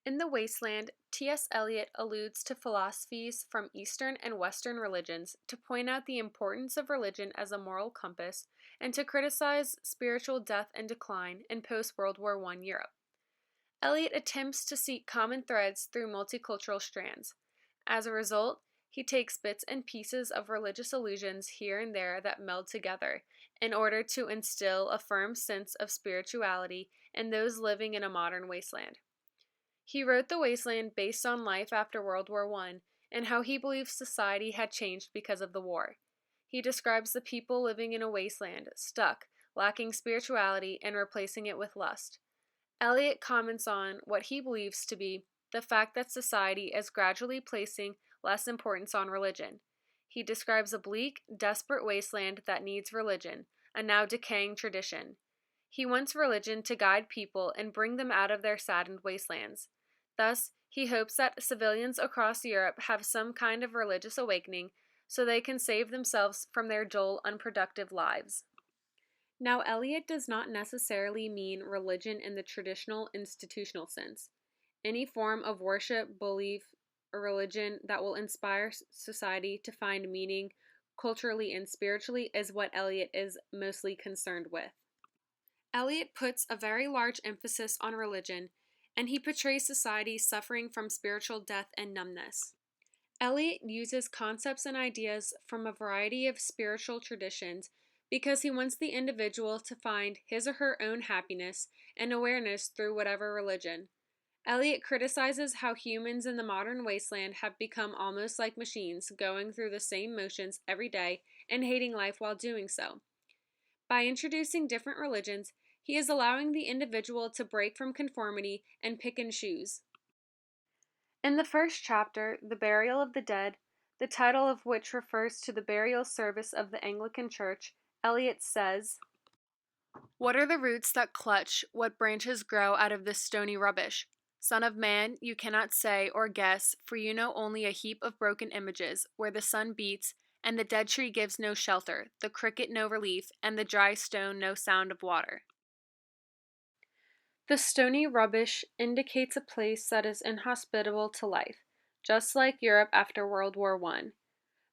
In The Wasteland, T.S. Eliot alludes to philosophies from Eastern and Western religions to point out the importance of religion as a moral compass and to criticize spiritual death and decline in post World War I Europe. Eliot attempts to seek common threads through multicultural strands. As a result, he takes bits and pieces of religious allusions here and there that meld together in order to instill a firm sense of spirituality in those living in a modern wasteland. He wrote The Wasteland based on life after World War I and how he believes society had changed because of the war. He describes the people living in a wasteland, stuck, lacking spirituality, and replacing it with lust. Eliot comments on what he believes to be the fact that society is gradually placing less importance on religion. He describes a bleak, desperate wasteland that needs religion, a now decaying tradition. He wants religion to guide people and bring them out of their saddened wastelands. Thus, he hopes that civilians across Europe have some kind of religious awakening so they can save themselves from their dull, unproductive lives. Now, Eliot does not necessarily mean religion in the traditional institutional sense. Any form of worship, belief, or religion that will inspire society to find meaning culturally and spiritually is what Eliot is mostly concerned with. Eliot puts a very large emphasis on religion, and he portrays society suffering from spiritual death and numbness. Eliot uses concepts and ideas from a variety of spiritual traditions because he wants the individual to find his or her own happiness and awareness through whatever religion. Eliot criticizes how humans in the modern wasteland have become almost like machines, going through the same motions every day and hating life while doing so. By introducing different religions, he is allowing the individual to break from conformity and pick and choose. In the first chapter, The Burial of the Dead, the title of which refers to the burial service of the Anglican Church, Eliot says, "What are the roots that clutch, what branches grow out of this stony rubbish? Son of man, you cannot say or guess, for you know only a heap of broken images, where the sun beats, and the dead tree gives no shelter, the cricket no relief, and the dry stone no sound of water." The stony rubbish indicates a place that is inhospitable to life, just like Europe after World War I.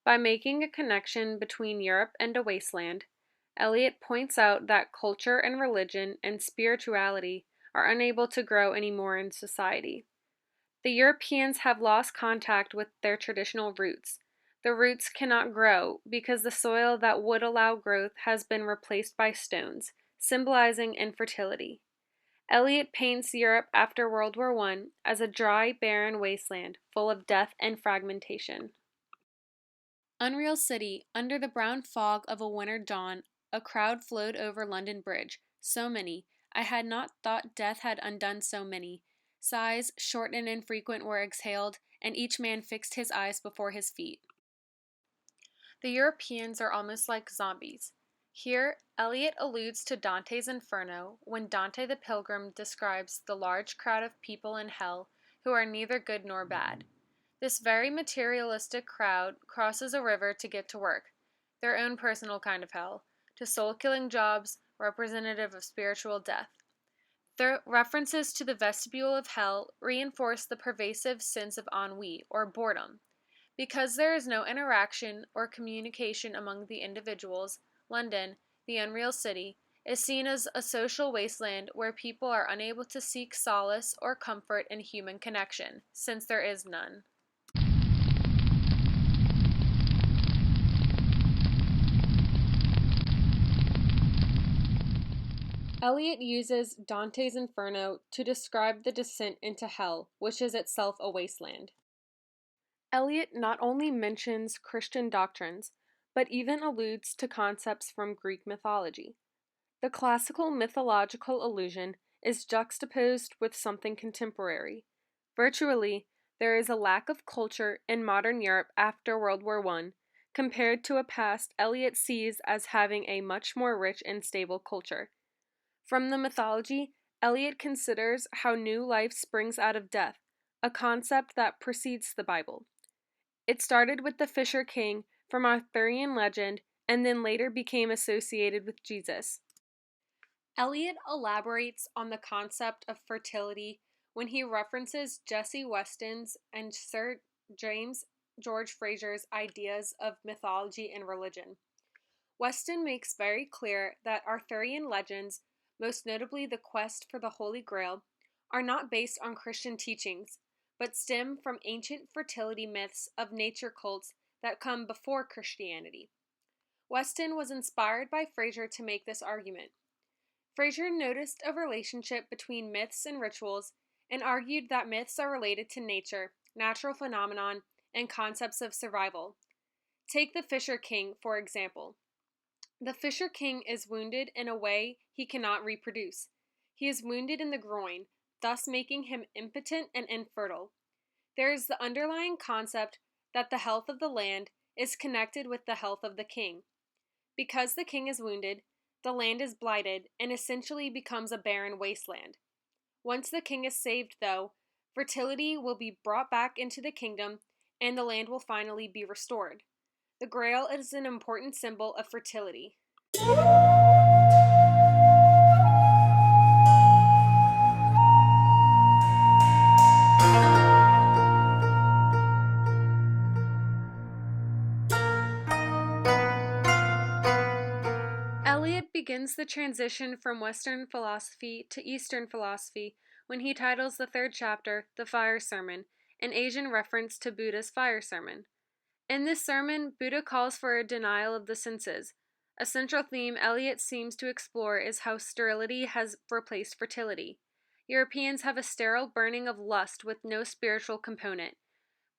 By making a connection between Europe and a wasteland, Eliot points out that culture and religion and spirituality are unable to grow anymore in society. The Europeans have lost contact with their traditional roots. The roots cannot grow because the soil that would allow growth has been replaced by stones, symbolizing infertility. Eliot paints Europe after World War I as a dry, barren wasteland full of death and fragmentation. Unreal City, under the brown fog of a winter dawn, a crowd flowed over London Bridge. So many. I had not thought death had undone so many. Sighs, short and infrequent, were exhaled, and each man fixed his eyes before his feet. The Europeans are almost like zombies. Here, Eliot alludes to Dante's Inferno when Dante the Pilgrim describes the large crowd of people in hell who are neither good nor bad. This very materialistic crowd crosses a river to get to work, their own personal kind of hell, to soul-killing jobs representative of spiritual death. The references to the vestibule of hell reinforce the pervasive sense of ennui or boredom. Because there is no interaction or communication among the individuals, London, the unreal city, is seen as a social wasteland where people are unable to seek solace or comfort in human connection, since there is none. Eliot uses Dante's Inferno to describe the descent into hell, which is itself a wasteland. Eliot not only mentions Christian doctrines, but even alludes to concepts from Greek mythology. The classical mythological allusion is juxtaposed with something contemporary. Virtually, there is a lack of culture in modern Europe after World War I, compared to a past Eliot sees as having a much more rich and stable culture. From the mythology, Eliot considers how new life springs out of death, a concept that precedes the Bible. It started with the Fisher King from Arthurian legend and then later became associated with Jesus. Eliot elaborates on the concept of fertility when he references Jessie Weston's and Sir James George Fraser's ideas of mythology and religion. Weston makes very clear that Arthurian legends, most notably the quest for the Holy Grail, are not based on Christian teachings, but stem from ancient fertility myths of nature cults that come before Christianity. Weston was inspired by Fraser to make this argument. Fraser noticed a relationship between myths and rituals and argued that myths are related to nature, natural phenomenon, and concepts of survival. Take the Fisher King, for example. The Fisher King is wounded in a way he cannot reproduce. He is wounded in the groin, thus making him impotent and infertile. There is the underlying concept that the health of the land is connected with the health of the king. Because the king is wounded, the land is blighted and essentially becomes a barren wasteland. Once the king is saved, though, fertility will be brought back into the kingdom and the land will finally be restored. The Grail is an important symbol of fertility. Eliot begins the transition from Western philosophy to Eastern philosophy when he titles the third chapter The Fire Sermon, an Asian reference to Buddha's fire sermon. In this sermon, Buddha calls for a denial of the senses. A central theme Eliot seems to explore is how sterility has replaced fertility. Europeans have a sterile burning of lust with no spiritual component.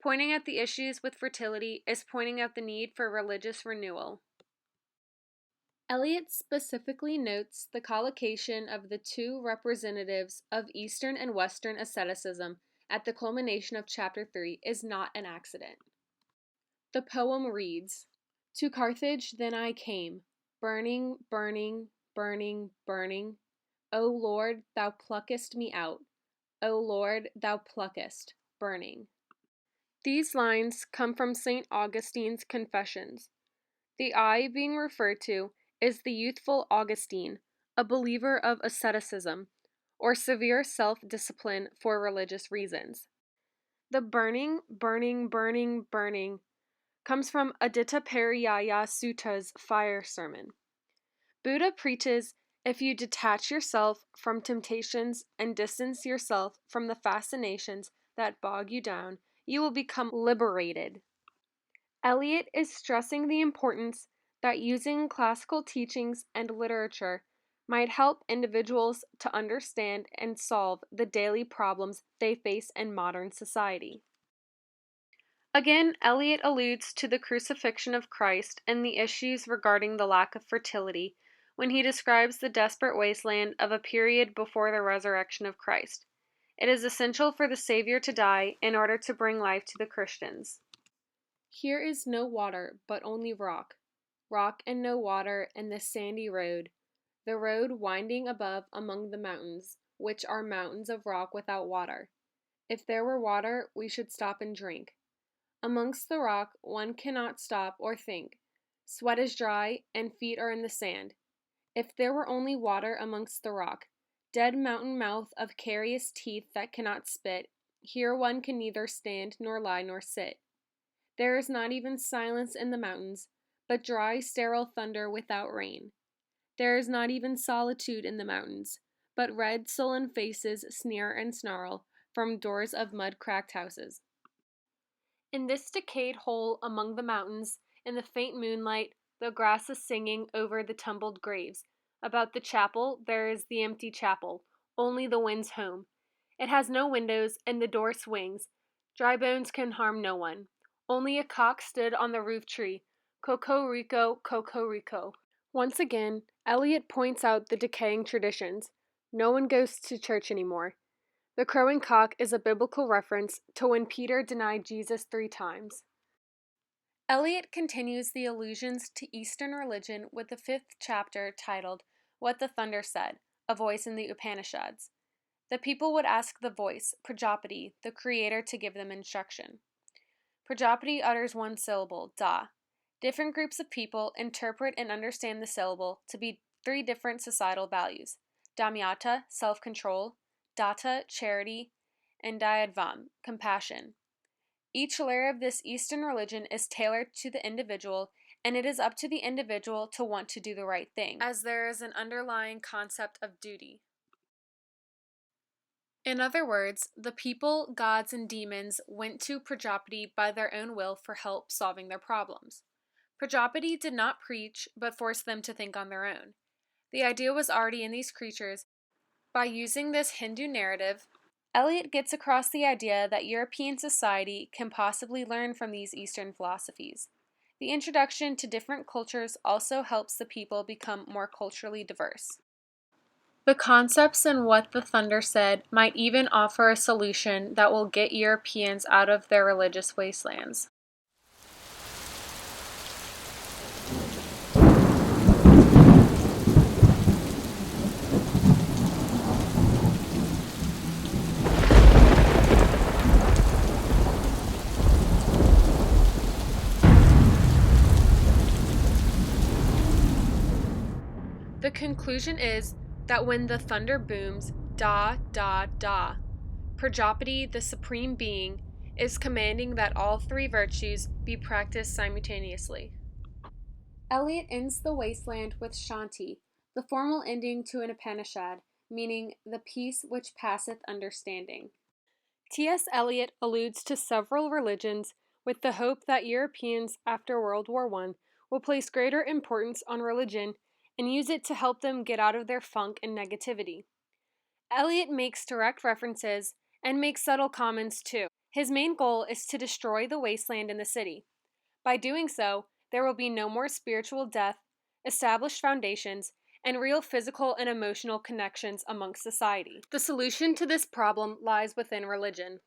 Pointing at the issues with fertility is pointing out the need for religious renewal. Eliot specifically notes the collocation of the two representatives of Eastern and Western asceticism at the culmination of Chapter 3 is not an accident. The poem reads, "To Carthage then I came, burning, burning, burning, burning. O Lord, thou pluckest me out. O Lord, thou pluckest, burning." These lines come from St. Augustine's Confessions. The I being referred to is the youthful Augustine, a believer of asceticism, or severe self-discipline for religious reasons. The burning, burning, burning, burning comes from Aditta Pariyaya Sutta's fire sermon. Buddha preaches, if you detach yourself from temptations and distance yourself from the fascinations that bog you down, you will become liberated. Eliot is stressing the importance that using classical teachings and literature might help individuals to understand and solve the daily problems they face in modern society. Again, Eliot alludes to the crucifixion of Christ and the issues regarding the lack of fertility when he describes the desperate wasteland of a period before the resurrection of Christ. It is essential for the Savior to die in order to bring life to the Christians. Here is no water, but only rock. Rock and no water, and the sandy road. The road winding above among the mountains, which are mountains of rock without water. If there were water, we should stop and drink. Amongst the rock, one cannot stop or think. Sweat is dry, and feet are in the sand. If there were only water amongst the rock, dead mountain mouth of carious teeth that cannot spit, here one can neither stand nor lie nor sit. There is not even silence in the mountains, but dry, sterile thunder without rain. There is not even solitude in the mountains, but red, sullen faces sneer and snarl from doors of mud-cracked houses. In this decayed hole among the mountains, in the faint moonlight, the grass is singing over the tumbled graves. About the chapel, there is the empty chapel, only the wind's home. It has no windows, and the door swings. Dry bones can harm no one. Only a cock stood on the roof tree. Cocorico, cocorico. Once again, Eliot points out the decaying traditions. No one goes to church anymore. The crowing cock is a biblical reference to when Peter denied Jesus 3 times. Eliot continues the allusions to Eastern religion with the 5th chapter titled, What the Thunder Said, a Voice in the Upanishads. The people would ask the voice, Prajapati, the creator, to give them instruction. Prajapati utters one syllable, Da. Different groups of people interpret and understand the syllable to be 3 different societal values. Damyata, self-control. Datta, charity. and Dayadvam, compassion. Each layer of this Eastern religion is tailored to the individual, and it is up to the individual to want to do the right thing, as there is an underlying concept of duty. In other words, the people, gods, and demons went to Prajapati by their own will for help solving their problems. Prajapati did not preach, but forced them to think on their own. The idea was already in these creatures. By using this Hindu narrative, Eliot gets across the idea that European society can possibly learn from these Eastern philosophies. The introduction to different cultures also helps the people become more culturally diverse. The concepts in What the Thunder Said might even offer a solution that will get Europeans out of their religious wastelands. The conclusion is that when the thunder booms, da, da, da, Prajapati, the supreme being, is commanding that all three virtues be practiced simultaneously. Eliot ends The Wasteland with Shanti, the formal ending to an Upanishad, meaning the peace which passeth understanding. T.S. Eliot alludes to several religions with the hope that Europeans after World War I will place greater importance on religion and use it to help them get out of their funk and negativity. Eliot makes direct references and makes subtle comments too. His main goal is to destroy the wasteland in the city. By doing so, there will be no more spiritual death, established foundations, and real physical and emotional connections amongst society. The solution to this problem lies within religion.